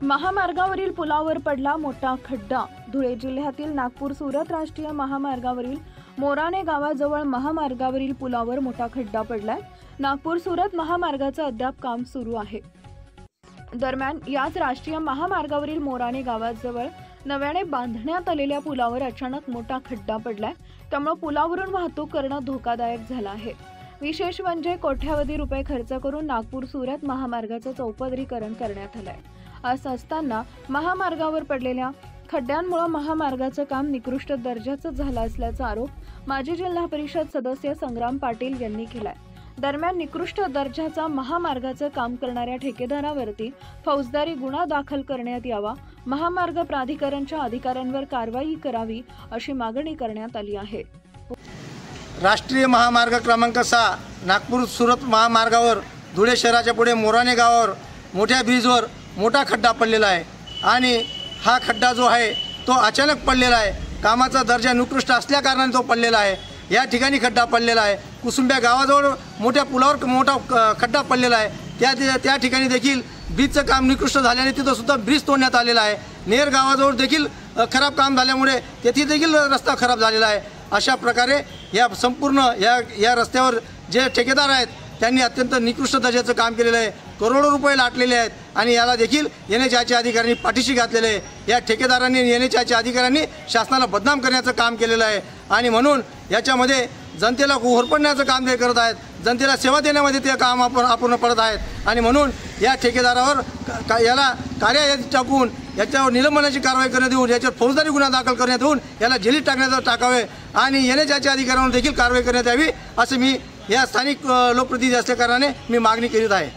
महामार्गावरील पुलावर पडला मोठा खड्डा। धुळे जिल्ह्यातील नागपूर सुरत राष्ट्रीय महामार्गावरील मोराणे गावाजवळ महामार्गावरील पुलावर मोठा खड्डा पडलाय। नागपूर सुरत महामार्गाचं अद्याप काम सुरू आहे। दरम्यान याच राष्ट्रीय महामार्गावरील मोराणे गावाजवळ नव्याने बांधण्यात आलेल्या पुलावर अचानक मोठा खड्डा पडलाय। त्यामुळे पुलावरून वाहतूक करणं धोकादायक झालं आहे। विशेष म्हणजे कोट्यावधी रुपये खर्च करून नागपूर सुरत महामार्गाचं चौपदरीकरण करण्यात आलंय। असं असताना महामार्गावर पडलेल्या खड्ड्यांमुळे महामार्गाचं काम निकृष्ट दर्जाचं झालं असल्याचा आरोप माजी जिल्हा परिषद सदस्य संग्राम पाटील यांनी केलाय। दरम्यान निकृष्ट दर्जाचा महामार्गाचं काम करणाऱ्या ठेकेदारावरती फौजदारी गुन्हा दाखल करण्यात यावा, महामार्ग प्राधिकरणच्या अधिकाऱ्यांवर कारवाई करावी अशी मागणी करण्यात आली आहे। राष्ट्रीय महामार्ग क्रमांक 6 नागपूर सुरत महामार्गावर धुळे शहराच्या पुढे मोराणे गावावर मोठ्या ब्रिजवर मोठा खड्डा पडलेला आहे आणि हा खड्डा जो आहे तो अचानक पडलेला आहे। कामाचा दर्जा निकृष्ट असल्या कारणाने तो पडलेला आहे। या ठिकाणी खड्डा पडलेला आहे। कुसुंब्या गावाजवळ मोठ्या पुलावर मोठा खड्डा पडलेला आहे। त्या ठिकाणी देखील ब्रिजचं काम निकृष्ट झाल्याने तिथं सुद्धा ब्रिज तोडण्यात आलेला आहे। नेर गावाजवळ देखील खराब काम झाल्यामुळे तेथे देखील रस्ता खराब झालेला आहे। अशा प्रकारे या संपूर्ण या रस्त्यावर जे ठेकेदार आहेत त्यांनी अत्यंत निकृष्ट दर्जाचं काम केलेलं आहे। करोडो रुपये लाटलेले आहेत आणि याला देखील NHAIच्या अधिकाऱ्यांनी पाठीशी घातलेले आहे। या ठेकेदारांनी NHAIच्या अधिकाऱ्यांनी शासनाला बदनाम करण्याचं काम केलेलं आहे आणि म्हणून याच्यामध्ये जनतेला घोरपडण्याचं काम ते करत आहेत। जनतेला सेवा देण्यामध्ये ते काम आपण पडत आहेत आणि म्हणून या ठेकेदारावर याला कार्यालयात टाकून याच्यावर निलंबनाची कारवाई करण्यात येऊन याच्यावर फौजदारी गुन्हा दाखल करण्यात येऊन याला जेलीत टाकावे आणि NHAIच्या अधिकाऱ्यांवर देखील कारवाई करण्यात यावी असं मी या स्थानिक लोकप्रतिनिधी असल्या कारणाने मी मागणी करीत आहे।